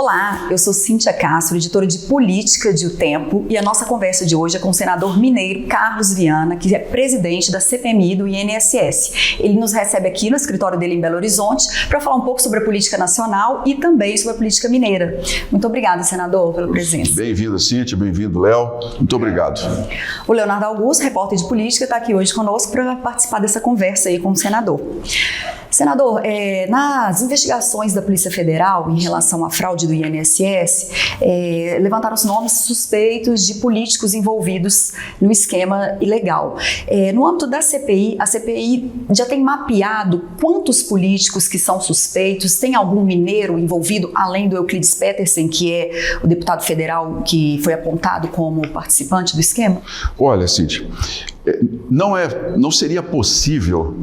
Olá, eu sou Cíntia Castro, editora de política de O Tempo, e a nossa conversa de hoje é com o senador mineiro Carlos Viana, que é presidente da CPMI do INSS. Ele nos recebe aqui no escritório dele em Belo Horizonte para falar um pouco sobre a política nacional e também sobre a política mineira. Muito obrigada, senador, pela presença. Bem-vindo, Cíntia, bem-vindo, Léo. Muito obrigado. O Leonardo Augusto, repórter de política, está aqui hoje conosco para participar dessa conversa aí com o senador. Senador, nas investigações da Polícia Federal em relação à fraude do INSS, levantaram-se nomes suspeitos de políticos envolvidos no esquema ilegal. No âmbito da CPI, a CPI já tem mapeado quantos políticos que são suspeitos? Tem algum mineiro envolvido, além do Euclides Petersen, que é o deputado federal que foi apontado como participante do esquema? Olha, Cíntia, não seria possível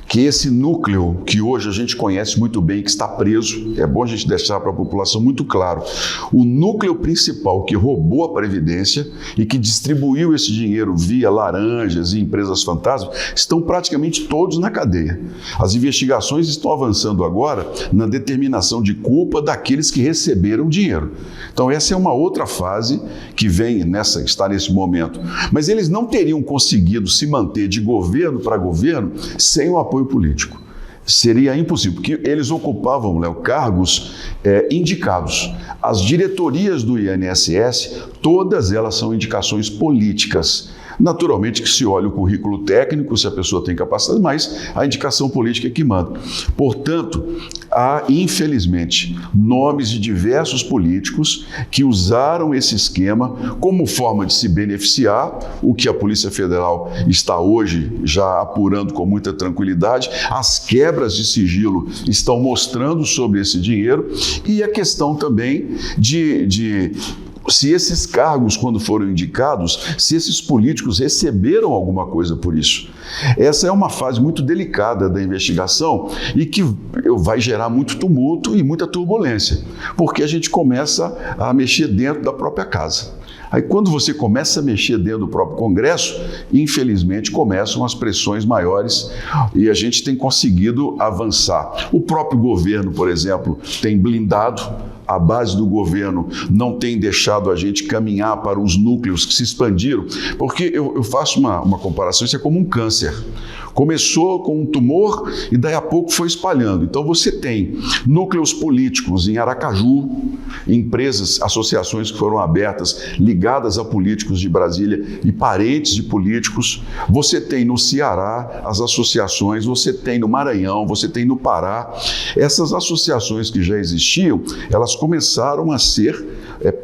que esse núcleo que hoje a gente conhece muito bem, que está preso, é bom a gente deixar para a população muito claro, o núcleo principal que roubou a Previdência e que distribuiu esse dinheiro via laranjas e empresas fantasmas, estão praticamente todos na cadeia. As investigações estão avançando agora na determinação de culpa daqueles que receberam dinheiro. Então essa é uma outra fase que está nesse momento. Mas eles não teriam conseguido se manter de governo para governo sem o apoio político. Seria impossível, porque eles ocupavam, Léo, cargos indicados. As diretorias do INSS, todas elas são indicações políticas. Naturalmente que se olha o currículo técnico, se a pessoa tem capacidade, mas a indicação política é que manda. Portanto, há, infelizmente, nomes de diversos políticos que usaram esse esquema como forma de se beneficiar, o que a Polícia Federal está hoje já apurando com muita tranquilidade. As quebras de sigilo estão mostrando sobre esse dinheiro e a questão também se esses cargos, quando foram indicados, se esses políticos receberam alguma coisa por isso. Essa é uma fase muito delicada da investigação e que vai gerar muito tumulto e muita turbulência, porque a gente começa a mexer dentro da própria casa. Aí quando você começa a mexer dentro do próprio Congresso, infelizmente começam as pressões maiores e a gente tem conseguido avançar. O próprio governo, por exemplo, tem blindado. A base do governo não tem deixado a gente caminhar para os núcleos que se expandiram, porque eu faço uma comparação, isso é como um câncer. Começou com um tumor e daí a pouco foi espalhando. Então você tem núcleos políticos em Aracaju, empresas, associações que foram abertas ligadas a políticos de Brasília e parentes de políticos. Você tem no Ceará as associações, você tem no Maranhão, você tem no Pará. Essas associações que já existiam, elas começaram a ser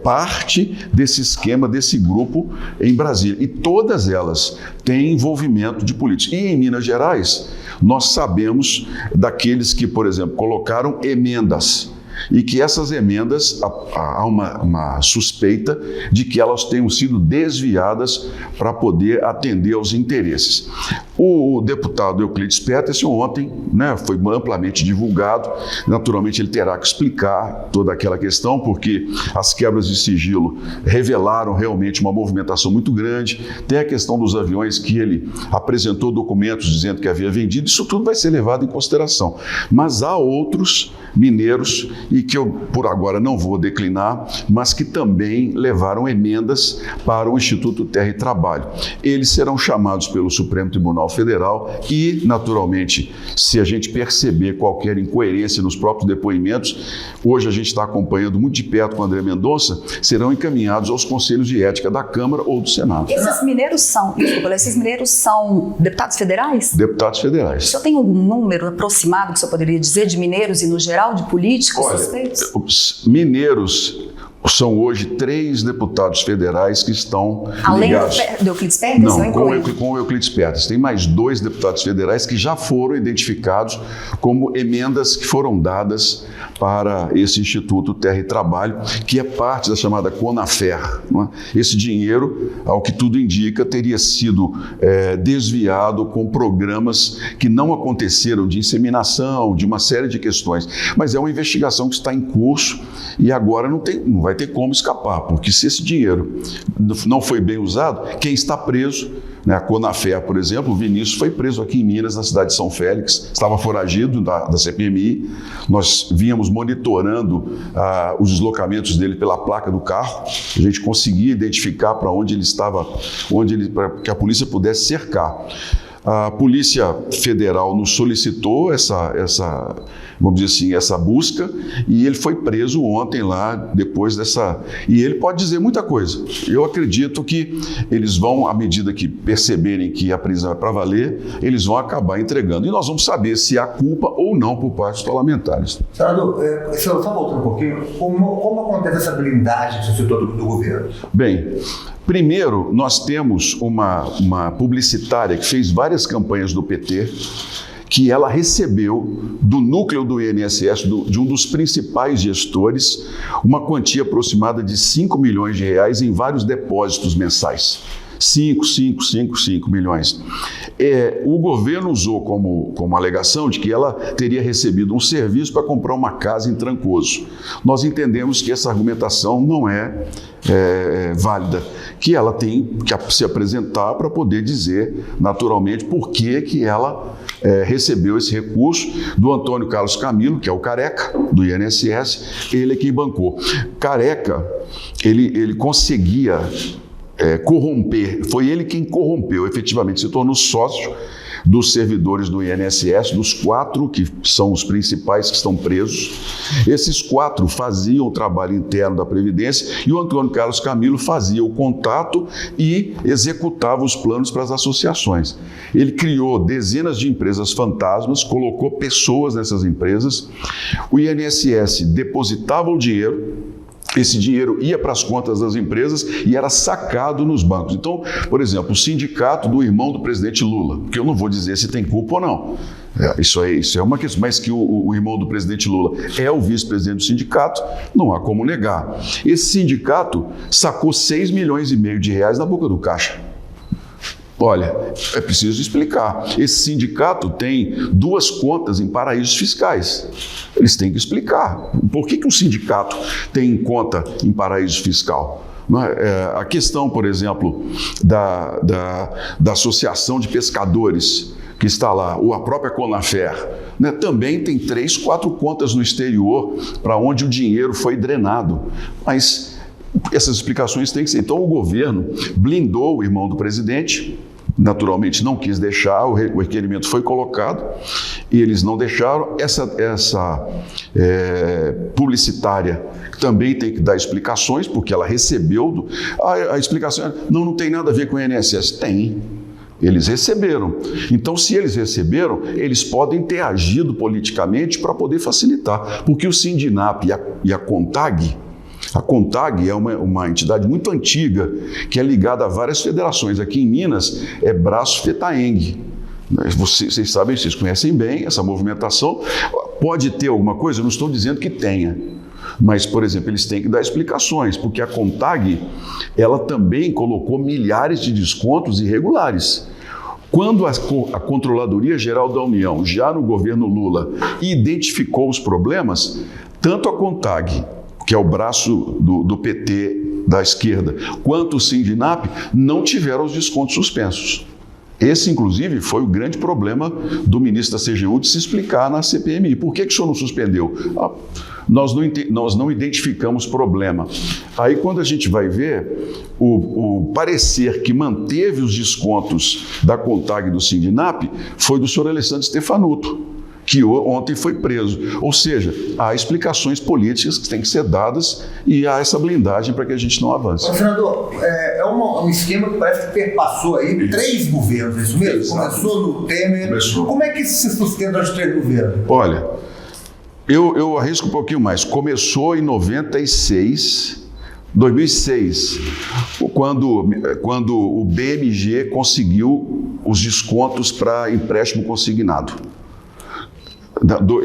parte desse esquema, desse grupo em Brasília. E todas elas têm envolvimento de políticos. E em Minas Gerais, nós sabemos daqueles que, por exemplo, colocaram emendas e que essas emendas, há uma suspeita de que elas tenham sido desviadas para poder atender aos interesses. O deputado Euclides Petersen ontem, foi amplamente divulgado, naturalmente ele terá que explicar toda aquela questão, porque as quebras de sigilo revelaram realmente uma movimentação muito grande, tem a questão dos aviões que ele apresentou documentos dizendo que havia vendido, isso tudo vai ser levado em consideração. Mas há outros mineiros, e que eu por agora não vou declinar, mas que também levaram emendas para o Instituto Terra e Trabalho. Eles serão chamados pelo Supremo Tribunal Federal e, naturalmente, se a gente perceber qualquer incoerência nos próprios depoimentos, hoje a gente está acompanhando muito de perto com o André Mendonça, serão encaminhados aos conselhos de ética da Câmara ou do Senado. Esses mineiros são deputados federais? Deputados federais. O senhor tem algum número aproximado que o senhor poderia dizer de mineiros e, no geral, de políticos suspeitos? Os mineiros são hoje 3 deputados federais que estão ligados. Além do Euclides Petersen? Não, com o Euclides Petersen. Tem mais 2 deputados federais que já foram identificados como emendas que foram dadas para esse Instituto Terra e Trabalho, que é parte da chamada Conafer. Não é? Esse dinheiro, ao que tudo indica, teria sido desviado com programas que não aconteceram, de inseminação, de uma série de questões. Mas é uma investigação que está em curso e agora não vai ter como escapar, porque se esse dinheiro não foi bem usado, quem está preso, né, a Conafer, por exemplo, o Vinícius foi preso aqui em Minas, na cidade de São Félix, estava foragido da CPMI, nós vínhamos monitorando os deslocamentos dele pela placa do carro, a gente conseguia identificar para onde ele estava, para que a polícia pudesse cercar. A Polícia Federal nos solicitou vamos dizer assim, essa busca, e ele foi preso ontem lá, depois dessa... E ele pode dizer muita coisa. Eu acredito que eles vão, à medida que perceberem que a prisão é para valer, eles vão acabar entregando. E nós vamos saber se há culpa ou não por parte dos parlamentares. Senador, só voltando um pouquinho, como acontece essa blindagem que você citou do governo? Bem, primeiro, nós temos uma publicitária que fez várias campanhas do PT, que ela recebeu do núcleo do INSS, de um dos principais gestores, uma quantia aproximada de 5 milhões de reais em vários depósitos mensais. 5 milhões. O governo usou como alegação de que ela teria recebido um serviço para comprar uma casa em Trancoso. Nós entendemos que essa argumentação não é válida, que ela tem que se apresentar para poder dizer, naturalmente, por que ela recebeu esse recurso do Antônio Carlos Camilo, que é o Careca, do INSS, ele é quem bancou. Careca, ele conseguia corromper, foi ele quem corrompeu, efetivamente se tornou sócio dos servidores do INSS, dos 4 que são os principais que estão presos. Esses 4 faziam o trabalho interno da Previdência e o Antônio Carlos Camilo fazia o contato e executava os planos para as associações. Ele criou dezenas de empresas fantasmas, colocou pessoas nessas empresas, o INSS depositava o dinheiro, esse dinheiro ia para as contas das empresas e era sacado nos bancos. Então, por exemplo, o sindicato do irmão do presidente Lula, que eu não vou dizer se tem culpa ou não, isso é uma questão, mas que o irmão do presidente Lula é o vice-presidente do sindicato, não há como negar. Esse sindicato sacou 6 milhões e meio de reais na boca do caixa. Olha, é preciso explicar. Esse sindicato tem 2 contas em paraísos fiscais. Eles têm que explicar. Por que um sindicato tem conta em paraíso fiscal? A questão, por exemplo, da Associação de Pescadores, que está lá, ou a própria Conafer, né, também tem 3, 4 contas no exterior para onde o dinheiro foi drenado. Mas essas explicações têm que ser. Então, o governo blindou o irmão do presidente, naturalmente não quis deixar, o requerimento foi colocado e eles não deixaram. Essa publicitária também tem que dar explicações, porque ela recebeu. A explicação não tem nada a ver com o INSS. Tem. Eles receberam. Então, se eles receberam, eles podem ter agido politicamente para poder facilitar, porque o Sindinap e a CONTAG, é uma entidade muito antiga, que é ligada a várias federações. Aqui em Minas é Braço Fetaeng. Vocês sabem, vocês conhecem bem essa movimentação. Pode ter alguma coisa? Eu não estou dizendo que tenha. Mas, por exemplo, eles têm que dar explicações, porque a CONTAG, ela também colocou milhares de descontos irregulares. Quando a Controladoria Geral da União, já no governo Lula, identificou os problemas, tanto a CONTAG, que é o braço do PT da esquerda, quanto o Sindinap, não tiveram os descontos suspensos. Esse, inclusive, foi o grande problema do ministro da CGU de se explicar na CPMI. Por que o senhor não suspendeu? Nós não identificamos problema. Aí, quando a gente vai ver, o parecer que manteve os descontos da CONTAG e do Sindinap foi do senhor Alessandro Stefanuto, que ontem foi preso. Ou seja, há explicações políticas que têm que ser dadas e há essa blindagem para que a gente não avance. Senador, é um esquema que parece que perpassou aí 3 governos, é isso mesmo? Começou no Temer. Como é que se sustenta os 3 governos? Olha, eu arrisco um pouquinho mais. Começou em 2006, quando o BMG conseguiu os descontos para empréstimo consignado.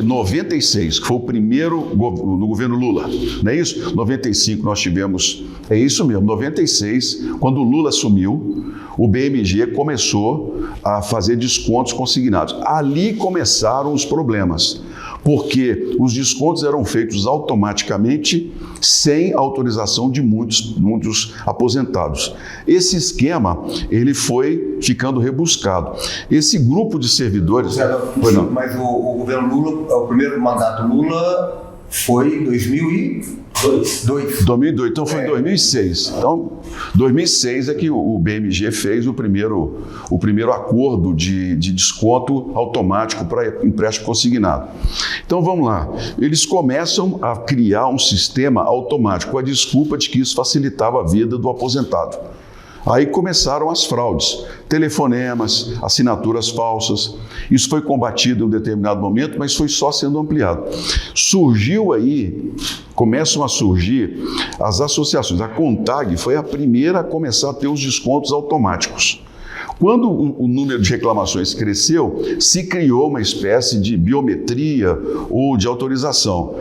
96, que foi o primeiro no governo Lula, não é isso? 95 nós tivemos, é isso mesmo, 96, quando o Lula assumiu, o BMG começou a fazer descontos consignados. Ali começaram os problemas, porque os descontos eram feitos automaticamente sem autorização de muitos aposentados. Esse esquema, ele foi ficando rebuscado. Esse grupo de servidores... Mas o governo Lula, o primeiro mandato Lula foi em 2002. Então foi em 2006. Então, 2006 é que o BMG fez o primeiro acordo de desconto automático para empréstimo consignado. Então vamos lá. Eles começam a criar um sistema automático com a desculpa de que isso facilitava a vida do aposentado. Aí começaram as fraudes, telefonemas, assinaturas falsas. Isso foi combatido em um determinado momento, mas foi só sendo ampliado. Começam a surgir as associações. A CONTAG foi a primeira a começar a ter os descontos automáticos. Quando o número de reclamações cresceu, se criou uma espécie de biometria ou de autorização.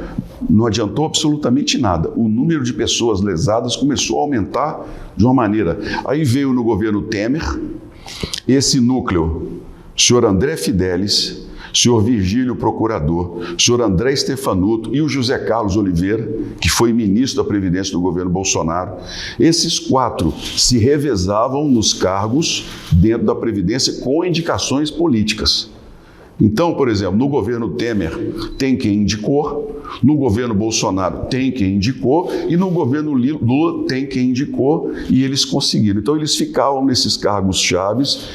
Não adiantou absolutamente nada. O número de pessoas lesadas começou a aumentar de uma maneira. Aí veio no governo Temer esse núcleo, senhor André Fidelis, senhor Virgílio Procurador, senhor André Stefanuto e o José Carlos Oliveira, que foi ministro da Previdência do governo Bolsonaro. Esses 4 se revezavam nos cargos dentro da Previdência com indicações políticas. Então, por exemplo, no governo Temer tem quem indicou, no governo Bolsonaro tem quem indicou e no governo Lula tem quem indicou e eles conseguiram. Então, eles ficavam nesses cargos chaves,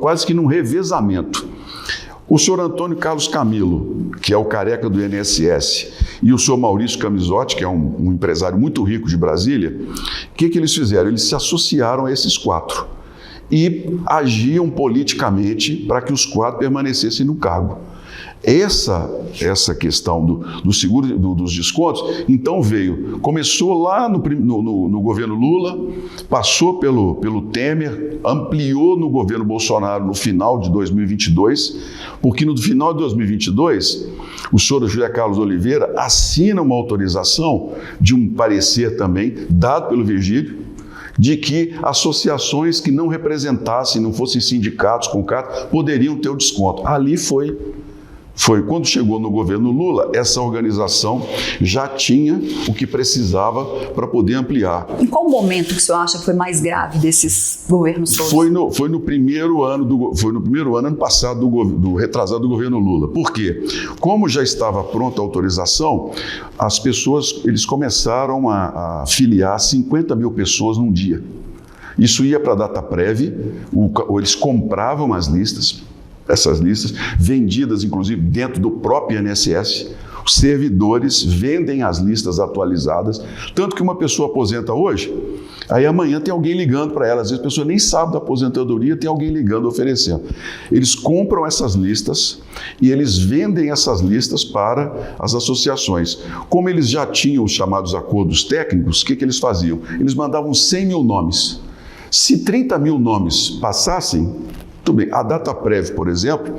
quase que num revezamento. O senhor Antônio Carlos Camilo, que é o careca do INSS, e o senhor Maurício Camisotti, que é um empresário muito rico de Brasília, o que eles fizeram? Eles se associaram a esses 4 e agiam politicamente para que os 4 permanecessem no cargo. Essa questão do seguro, dos descontos, então começou lá no governo Lula, passou pelo Temer, ampliou no governo Bolsonaro no final de 2022, porque no final de 2022, o senhor José Carlos Oliveira assina uma autorização de um parecer também, dado pelo Virgílio, de que associações que não representassem, não fossem sindicatos, poderiam ter o desconto. Ali foi quando chegou no governo Lula, essa organização já tinha o que precisava para poder ampliar. Em qual momento que o senhor acha que foi mais grave desses governos todos? Foi no primeiro ano ano passado, retrasado do governo Lula. Por quê? Como já estava pronta a autorização, as pessoas, eles começaram a filiar 50 mil pessoas num dia. Isso ia para a Dataprev, eles compravam as listas, essas listas, vendidas inclusive dentro do próprio INSS. Os servidores vendem as listas atualizadas, tanto que uma pessoa aposenta hoje, aí amanhã tem alguém ligando para ela, às vezes a pessoa nem sabe da aposentadoria, tem alguém ligando, oferecendo. Eles compram essas listas e eles vendem essas listas para as associações. Como eles já tinham os chamados acordos técnicos, o que eles faziam? Eles mandavam 100 mil nomes. Se 30 mil nomes passassem, tudo bem. A Dataprev, por exemplo,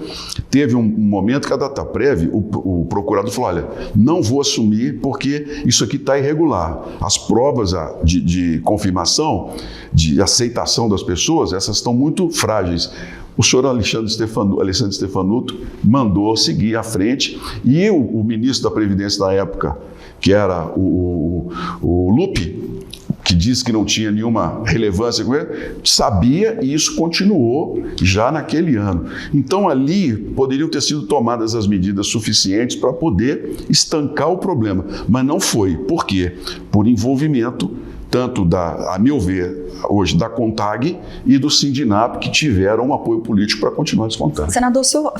teve um momento que a Dataprev, o procurador falou, olha, não vou assumir porque isso aqui está irregular. As provas de confirmação, de aceitação das pessoas, essas estão muito frágeis. O senhor Alexandre Stefanuto mandou seguir à frente e o ministro da Previdência da época, que era o Lupe, que disse que não tinha nenhuma relevância com ele, sabia e isso continuou já naquele ano. Então ali poderiam ter sido tomadas as medidas suficientes para poder estancar o problema, mas não foi. Por quê? Por envolvimento tanto a meu ver, hoje da CONTAG e do Sindinap, que tiveram um apoio político para continuar descontando. Senador, o senhor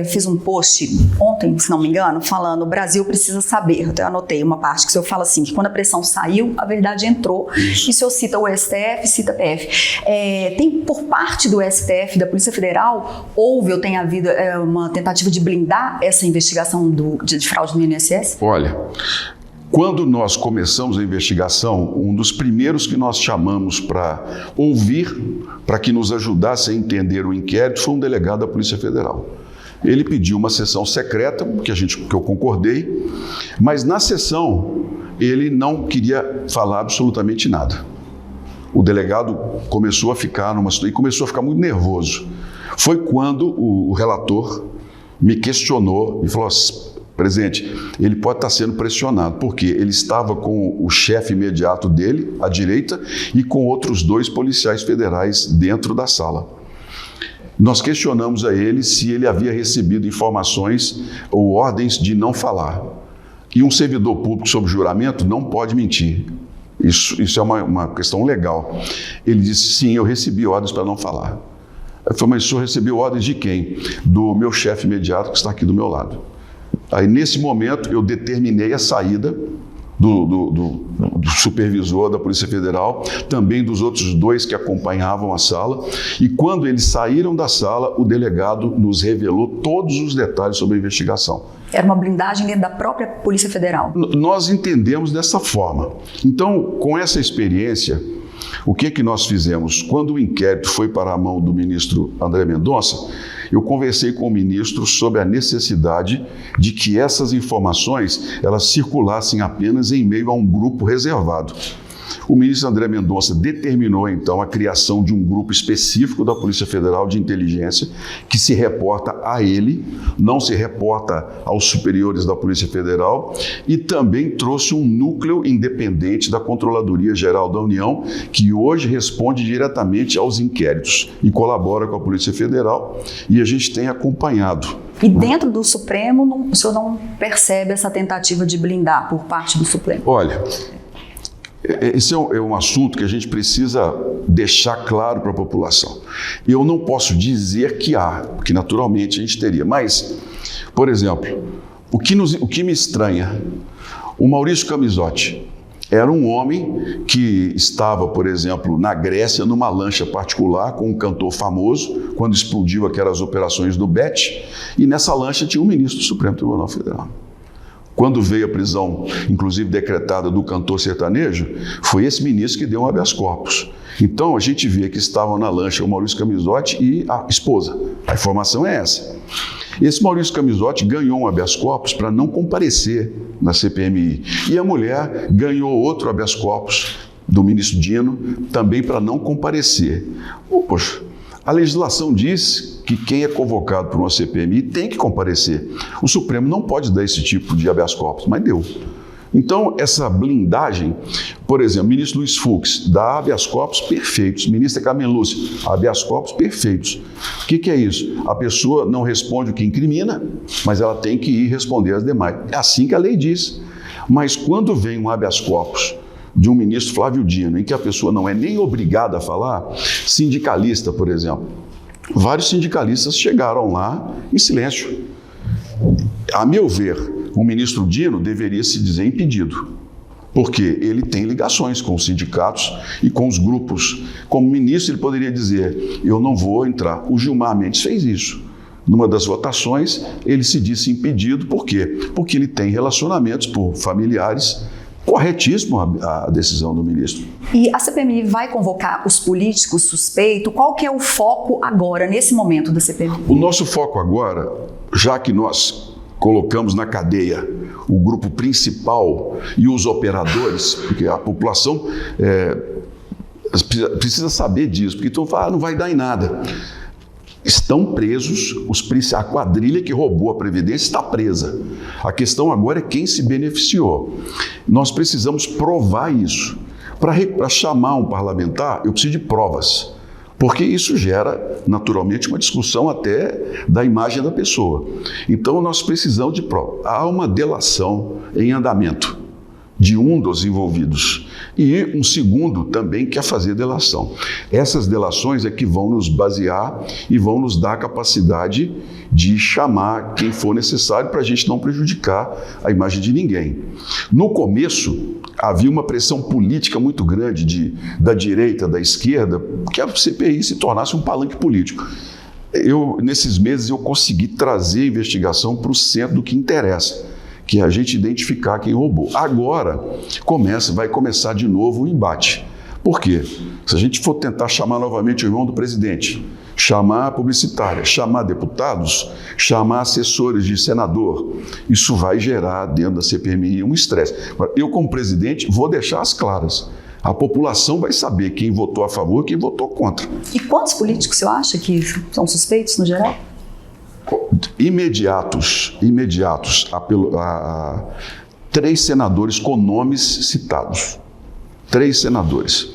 fez um post ontem, se não me engano, falando o Brasil precisa saber. Eu anotei uma parte que o senhor fala assim, que quando a pressão saiu, a verdade entrou. Isso. E o senhor cita o STF, cita a PF. Tem por parte do STF, da Polícia Federal, houve ou tem havido uma tentativa de blindar essa investigação de fraude no INSS? Olha, quando nós começamos a investigação, um dos primeiros que nós chamamos para ouvir, para que nos ajudasse a entender o inquérito, foi um delegado da Polícia Federal. Ele pediu uma sessão secreta, que eu concordei, mas na sessão ele não queria falar absolutamente nada. O delegado começou a ficar muito nervoso. Foi quando o relator me questionou e falou: Presidente, ele pode estar sendo pressionado, porque ele estava com o chefe imediato dele, à direita, e com outros 2 policiais federais dentro da sala. Nós questionamos a ele se ele havia recebido informações ou ordens de não falar. E um servidor público sob juramento não pode mentir. Isso é uma questão legal. Ele disse, sim, eu recebi ordens para não falar. Eu falei, mas o senhor recebeu ordens de quem? Do meu chefe imediato que está aqui do meu lado. Aí, nesse momento, eu determinei a saída do supervisor da Polícia Federal, também dos outros 2 que acompanhavam a sala. E quando eles saíram da sala, o delegado nos revelou todos os detalhes sobre a investigação. Era uma blindagem dentro da própria Polícia Federal. Nós entendemos dessa forma. Então, com essa experiência, o que nós fizemos? Quando o inquérito foi para a mão do ministro André Mendonça, eu conversei com o ministro sobre a necessidade de que essas informações elas circulassem apenas em meio a um grupo reservado. O ministro André Mendonça determinou, então, a criação de um grupo específico da Polícia Federal de Inteligência que se reporta a ele, não se reporta aos superiores da Polícia Federal, e também trouxe um núcleo independente da Controladoria Geral da União, que hoje responde diretamente aos inquéritos e colabora com a Polícia Federal, e a gente tem acompanhado. E dentro do Supremo, o senhor não percebe essa tentativa de blindar por parte do Supremo? Olha, esse é um assunto que a gente precisa deixar claro para a população. Eu não posso dizer que há, porque naturalmente a gente teria. Mas, por exemplo, o que me estranha, o Maurício Camisotti era um homem que estava, por exemplo, na Grécia, numa lancha particular com um cantor famoso, quando explodiu aquelas operações do BET, e nessa lancha tinha um ministro do Supremo Tribunal Federal. Quando veio a prisão, inclusive decretada, do cantor sertanejo, foi esse ministro que deu um habeas corpus. Então, a gente vê que estavam na lancha o Maurício Camisotti e a esposa. A informação é essa. Esse Maurício Camisotti ganhou um habeas corpus para não comparecer na CPMI. E a mulher ganhou outro habeas corpus do ministro Dino, também para não comparecer. Poxa, a legislação diz que quem é convocado por uma CPMI tem que comparecer. O Supremo não pode dar esse tipo de habeas corpus, mas deu. Então, essa blindagem, por exemplo, ministro Luiz Fux dá habeas corpus perfeitos, ministra Carmen Lúcia, habeas corpus perfeitos. O que é isso? A pessoa não responde o que incrimina, mas ela tem que ir responder as demais. É assim que a lei diz. Mas quando vem um habeas corpus de um ministro Flávio Dino, em que a pessoa não é nem obrigada a falar, sindicalista, por exemplo, vários sindicalistas chegaram lá em silêncio. A meu ver, o ministro Dino deveria se dizer impedido, porque ele tem ligações com os sindicatos e com os grupos. Como ministro, ele poderia dizer, eu não vou entrar. O Gilmar Mendes fez isso. Numa das votações, ele se disse impedido. Por quê? Porque ele tem relacionamentos por familiares. Corretíssimo a decisão do ministro. E a CPMI vai convocar os políticos suspeitos? Qual que é o foco agora, nesse momento da CPMI? O nosso foco agora, já que nós colocamos na cadeia o grupo principal e os operadores, porque a população precisa saber disso, porque então não vai dar em nada. Estão presos, a quadrilha que roubou a Previdência está presa. A questão agora é quem se beneficiou. Nós precisamos provar isso. Para chamar um parlamentar, eu preciso de provas, porque isso gera, naturalmente, uma discussão até da imagem da pessoa. Então, nós precisamos de provas. Há uma delação em andamento de um dos envolvidos. E um segundo também quer fazer delação. Essas delações é que vão nos basear e vão nos dar a capacidade de chamar quem for necessário para a gente não prejudicar a imagem de ninguém. No começo, havia uma pressão política muito grande da direita, da esquerda, que a CPI se tornasse um palanque político. Nesses meses, eu consegui trazer a investigação para o centro do que interessa, que é a gente identificar quem roubou. Agora, vai começar de novo o embate. Por quê? Se a gente for tentar chamar novamente o irmão do presidente, chamar a publicitária, chamar deputados, chamar assessores de senador, isso vai gerar dentro da CPMI um estresse. Eu, como presidente, vou deixar as claras. A população vai saber quem votou a favor e quem votou contra. E quantos políticos você acha que são suspeitos no geral? imediatos a 3 senadores com nomes citados. 3 senadores.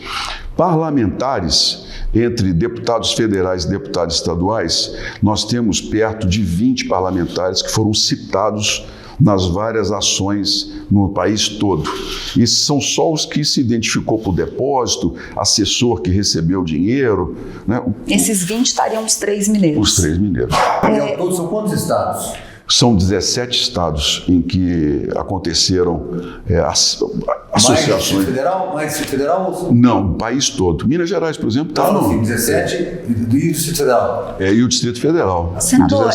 Parlamentares, entre deputados federais e deputados estaduais, nós temos perto de 20 parlamentares que foram citados nas várias ações no país todo. E são só os que se identificou por depósito, assessor que recebeu dinheiro, né? Esses 20 estariam os 3 mineiros. Os 3 mineiros. São quantos estados? São 17 estados em que aconteceram associações. Mais federal? Não, o país todo. Minas Gerais, por exemplo, está no... 17 e o Distrito Federal. E o Distrito Federal. Senador,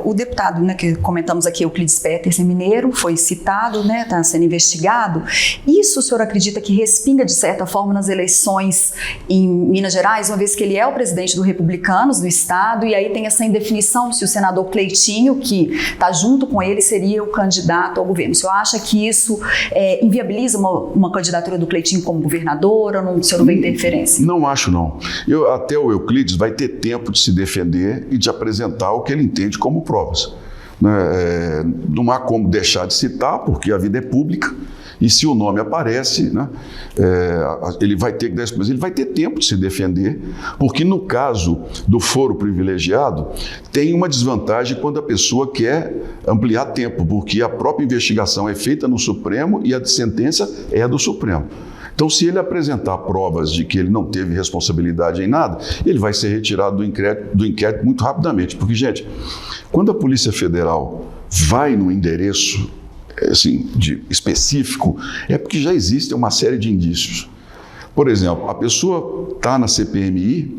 o deputado, né, que comentamos aqui, Euclides Petersen, mineiro, foi citado, né, está sendo investigado. Isso o senhor acredita que respinga, de certa forma, nas eleições em Minas Gerais, uma vez que ele é o presidente do Republicanos do estado, e aí tem essa indefinição se o senador Cleitinho, que está junto com ele, seria o candidato ao governo. O senhor acha que isso inviabiliza uma candidatura do Cleitinho como governador, ou não, o senhor não vê interferência? Não acho, não. Até o Euclides vai ter tempo de se defender e de apresentar o que ele entende como provas. Não há como deixar de citar, porque a vida é pública, e se o nome aparece, né, ele vai ter que dar, mas ele vai ter tempo de se defender, porque no caso do foro privilegiado, tem uma desvantagem quando a pessoa quer ampliar tempo, porque a própria investigação é feita no Supremo e a sentença é do Supremo. Então, se ele apresentar provas de que ele não teve responsabilidade em nada, ele vai ser retirado do inquérito muito rapidamente. Porque, gente, quando a Polícia Federal vai no endereço assim, específico, é porque já existe uma série de indícios. Por exemplo, a pessoa está na CPMI,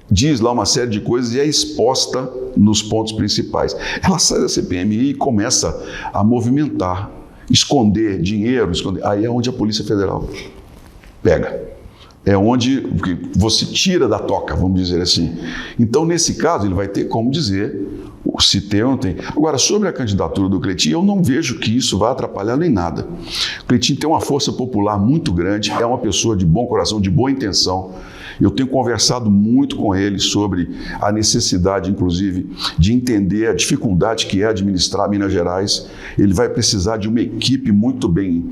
diz lá uma série de coisas e é exposta nos pontos principais. Ela sai da CPMI e começa a movimentar, esconder dinheiro, aí é onde a Polícia Federal pega. É onde você tira da toca, vamos dizer assim. Então, nesse caso, ele vai ter como dizer se tem ou não tem. Agora, sobre a candidatura do Cleitinho, eu não vejo que isso vai atrapalhar em nada. O Cleitinho tem uma força popular muito grande, é uma pessoa de bom coração, de boa intenção. Eu tenho conversado muito com ele sobre a necessidade, inclusive, de entender a dificuldade que é administrar Minas Gerais. Ele vai precisar de uma equipe muito bem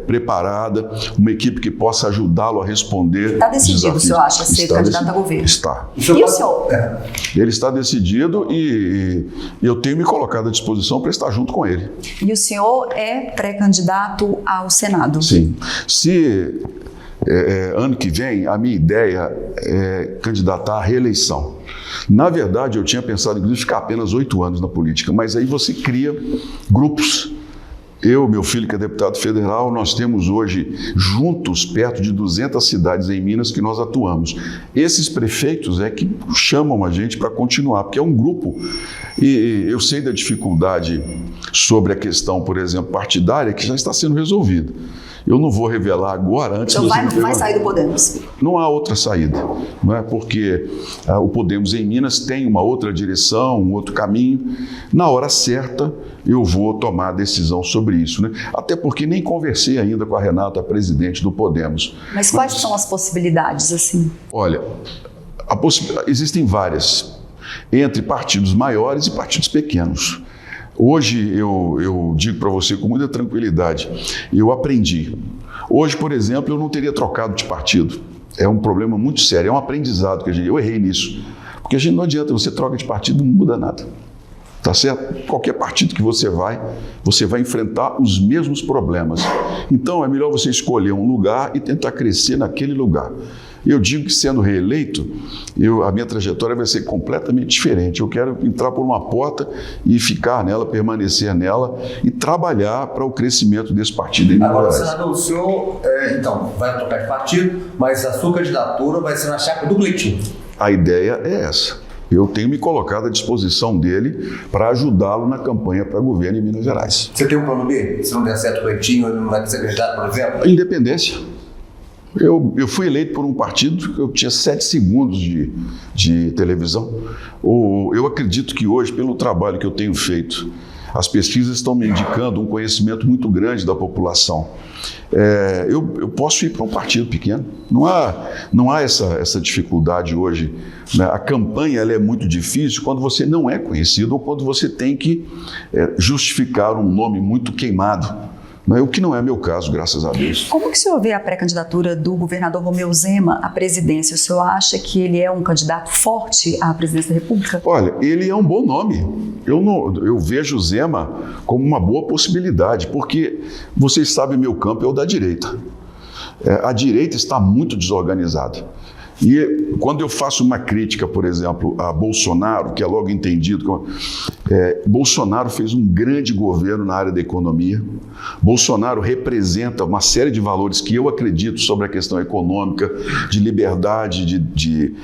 preparada, uma equipe que possa ajudá-lo a responder. Está decidido, o senhor acha, ser candidato a governo? Está. E o senhor? Ele está decidido e eu tenho me colocado à disposição para estar junto com ele. E o senhor é pré-candidato ao Senado? Sim. Se ano que vem, a minha ideia é candidatar à reeleição. Na verdade, eu tinha pensado, inclusive, ficar apenas 8 anos na política, mas aí você cria grupos. Eu, meu filho, que é deputado federal, nós temos hoje, juntos, perto de 200 cidades em Minas que nós atuamos. Esses prefeitos é que chamam a gente para continuar, porque é um grupo. E eu sei da dificuldade sobre a questão, por exemplo, partidária, que já está sendo resolvida. Eu não vou revelar agora, antes... Então vai sair do Podemos? Não há outra saída, não é? Porque o Podemos em Minas tem uma outra direção, um outro caminho. Na hora certa, eu vou tomar a decisão sobre isso, né? Até porque nem conversei ainda com a Renata, a presidente do Podemos. Mas quais são as possibilidades, assim? Olha, existem várias, entre partidos maiores e partidos pequenos. Hoje, eu digo para você com muita tranquilidade, eu aprendi. Hoje, por exemplo, eu não teria trocado de partido. É um problema muito sério, é um aprendizado que eu errei nisso. Porque a gente não adianta, você troca de partido, não muda nada. Tá certo? Qualquer partido que você vai enfrentar os mesmos problemas. Então, é melhor você escolher um lugar e tentar crescer naquele lugar. Eu digo que, sendo reeleito, a minha trajetória vai ser completamente diferente. Eu quero entrar por uma porta e ficar nela, permanecer nela e trabalhar para o crescimento desse partido em Minas Gerais. Agora, senador, o senhor, então, vai trocar de partido, mas a sua candidatura vai ser na chapa do Cleitinho. A ideia é essa. Eu tenho me colocado à disposição dele para ajudá-lo na campanha para governo em Minas Gerais. Você tem um plano B? Se não der certo o Cleitinho, ele não vai ser candidato, por exemplo? Independência. Eu fui eleito por um partido que eu tinha 7 segundos de televisão. Eu acredito que hoje, pelo trabalho que eu tenho feito, As pesquisas estão me indicando um conhecimento muito grande da população. Eu posso ir para um partido pequeno. Não há essa dificuldade hoje, né? A campanha ela é muito difícil quando você não é conhecido ou quando você tem que justificar um nome muito queimado. O que não é meu caso, graças a Deus. Como que o senhor vê a pré-candidatura do governador Romeu Zema à presidência? O senhor acha que ele é um candidato forte à presidência da República? Olha, ele é um bom nome. Eu vejo o Zema como uma boa possibilidade, porque vocês sabem, meu campo é o da direita. A direita está muito desorganizada. E quando eu faço uma crítica, por exemplo, a Bolsonaro, que é logo entendido como... Bolsonaro fez um grande governo na área da economia. Bolsonaro representa uma série de valores que eu acredito sobre a questão econômica, de liberdade, de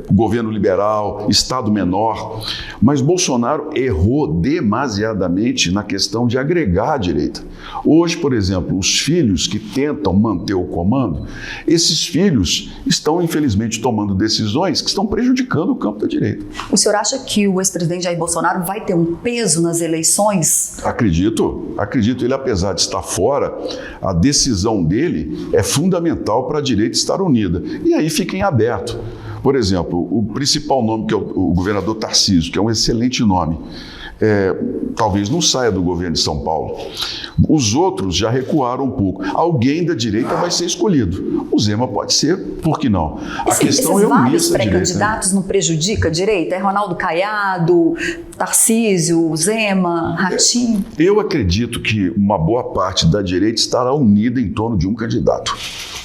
governo liberal, Estado menor. Mas Bolsonaro errou demasiadamente na questão de agregar a direita. Hoje, por exemplo, os filhos que tentam manter o comando, esses filhos estão, infelizmente, tomando decisões que estão prejudicando o campo da direita. O senhor acha que o ex-presidente Jair Bolsonaro vai ter um peso nas eleições? Acredito. Ele, apesar de estar fora, a decisão dele é fundamental para a direita estar unida. E aí fica em aberto. Por exemplo, o principal nome, que é o governador Tarcísio, que é um excelente nome, talvez não saia do governo de São Paulo. Os outros já recuaram um pouco. Alguém da direita vai ser escolhido. O Zema pode ser, por que não? A questão é unir essa direita. Esses vários pré-candidatos não prejudica a direita? É Ronaldo Caiado, Tarcísio, Zema, Ratinho? Eu acredito que uma boa parte da direita estará unida em torno de um candidato.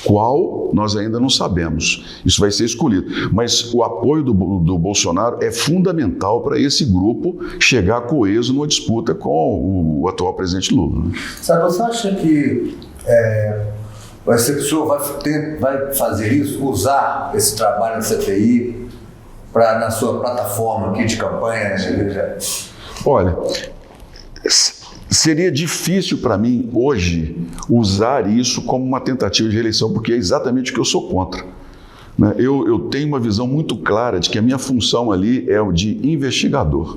Qual, nós ainda não sabemos. Isso vai ser escolhido. Mas o apoio do Bolsonaro é fundamental para esse grupo chegar coeso numa disputa com o atual presidente Lula. Né? Sabe, você acha que o senhor vai fazer isso, usar esse trabalho na CPI na sua plataforma aqui de campanha? Olha, seria difícil para mim hoje usar isso como uma tentativa de reeleição, porque é exatamente o que eu sou contra. Eu tenho uma visão muito clara de que a minha função ali é o de investigador.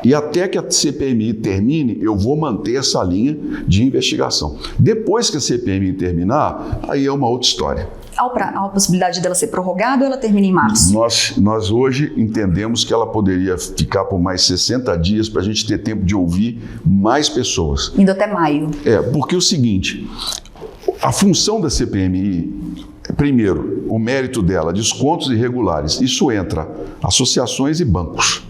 E até que a CPMI termine, eu vou manter essa linha de investigação. Depois que a CPMI terminar, aí é uma outra história. Há a possibilidade dela ser prorrogada ou ela termina em março? Nós hoje entendemos que ela poderia ficar por mais 60 dias para a gente ter tempo de ouvir mais pessoas. Indo até maio. Porque é o seguinte, a função da CPMI, primeiro, o mérito dela, descontos irregulares, isso entra associações e bancos,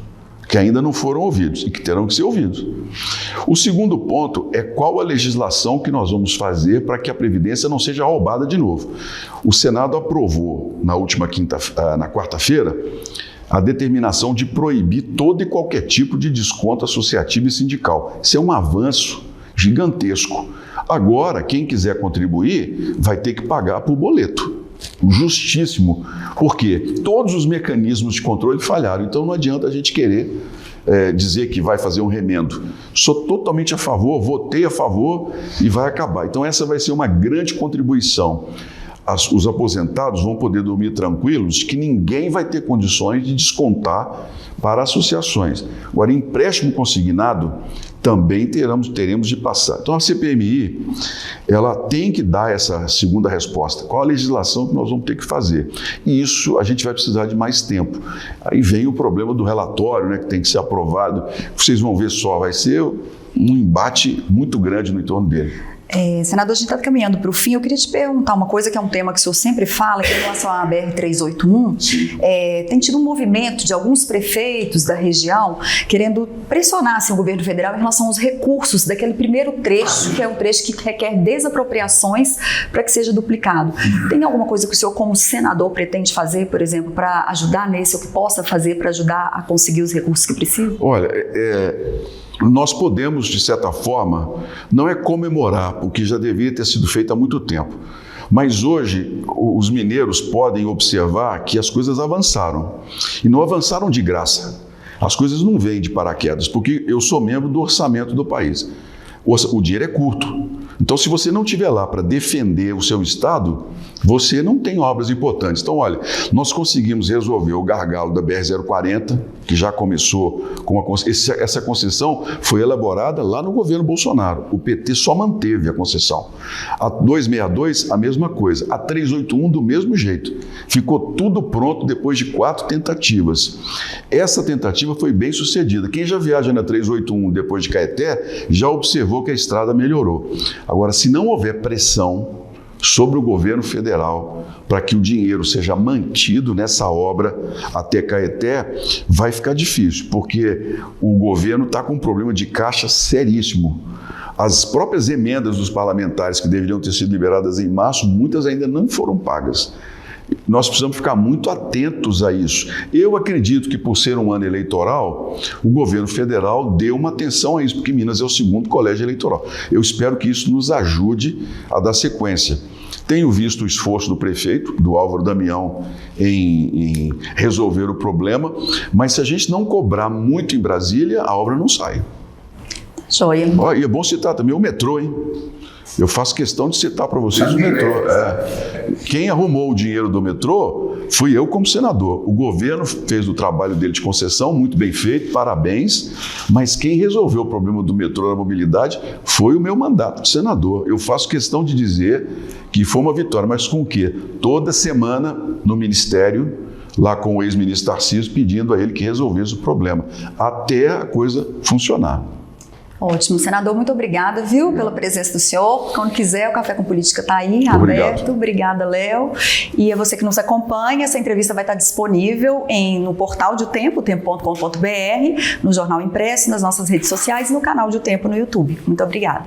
que ainda não foram ouvidos e que terão que ser ouvidos. O segundo ponto é qual a legislação que nós vamos fazer para que a Previdência não seja roubada de novo. O Senado aprovou na quarta-feira a determinação de proibir todo e qualquer tipo de desconto associativo e sindical. Isso é um avanço gigantesco. Agora, quem quiser contribuir vai ter que pagar por boleto. Justíssimo, porque todos os mecanismos de controle falharam, então não adianta a gente querer dizer que vai fazer um remendo. Sou totalmente a favor, votei a favor e vai acabar. Então essa vai ser uma grande contribuição. Os aposentados vão poder dormir tranquilos, que ninguém vai ter condições de descontar para associações. Agora, empréstimo consignado também teremos de passar. Então a CPMI, ela tem que dar essa segunda resposta. Qual a legislação que nós vamos ter que fazer? E isso a gente vai precisar de mais tempo. Aí vem o problema do relatório, né, que tem que ser aprovado. Vocês vão ver só, vai ser um embate muito grande no entorno dele. Senador, a gente está caminhando para o fim. Eu queria te perguntar uma coisa que é um tema que o senhor sempre fala, que é em relação à BR-381. Tem tido um movimento de alguns prefeitos da região querendo pressionar assim, o governo federal em relação aos recursos daquele primeiro trecho, que é um trecho que requer desapropriações para que seja duplicado. Tem alguma coisa que o senhor, como senador, pretende fazer, por exemplo, para ajudar nesse, ou que possa fazer para ajudar a conseguir os recursos que precisa? Olha, nós podemos, de certa forma, não é comemorar, o que já deveria ter sido feito há muito tempo, mas hoje os mineiros podem observar que as coisas avançaram, e não avançaram de graça. As coisas não vêm de paraquedas, porque eu sou membro do orçamento do país. O dinheiro é curto. Então, se você não estiver lá para defender o seu estado, você não tem obras importantes. Então, olha, nós conseguimos resolver o gargalo da BR-040, que já começou com essa concessão foi elaborada lá no governo Bolsonaro. O PT só manteve a concessão. A 262, a mesma coisa. A 381, do mesmo jeito. Ficou tudo pronto depois de 4 tentativas. Essa tentativa foi bem sucedida. Quem já viaja na 381 depois de Caeté já observou que a estrada melhorou. Agora, se não houver pressão sobre o governo federal para que o dinheiro seja mantido nessa obra até Caeté, vai ficar difícil, porque o governo está com um problema de caixa seríssimo. As próprias emendas dos parlamentares que deveriam ter sido liberadas em março, muitas ainda não foram pagas. Nós precisamos ficar muito atentos a isso. Eu acredito que, por ser um ano eleitoral, o governo federal deu uma atenção a isso, porque Minas é o segundo colégio eleitoral. Eu espero que isso nos ajude a dar sequência. Tenho visto o esforço do prefeito, do Álvaro Damião, em resolver o problema, mas se a gente não cobrar muito em Brasília, a obra não sai. Joia. E é bom citar também o metrô, hein? Eu faço questão de citar para vocês o metrô. Quem arrumou o dinheiro do metrô fui eu como senador. O governo fez o trabalho dele de concessão, muito bem feito, parabéns, mas quem resolveu o problema do metrô da mobilidade foi o meu mandato de senador. Eu faço questão de dizer que foi uma vitória, mas com o quê? Toda semana no Ministério, lá com o ex-ministro Tarcísio, pedindo a ele que resolvesse o problema, até a coisa funcionar. Ótimo. Senador, muito obrigada, viu, pela presença do senhor. Quando quiser, o Café com Política está aí, aberto. Obrigada, Léo. E a você que nos acompanha, essa entrevista vai estar disponível no portal de O Tempo, tempo.com.br, no Jornal Impresso, nas nossas redes sociais e no canal de O Tempo no YouTube. Muito obrigada.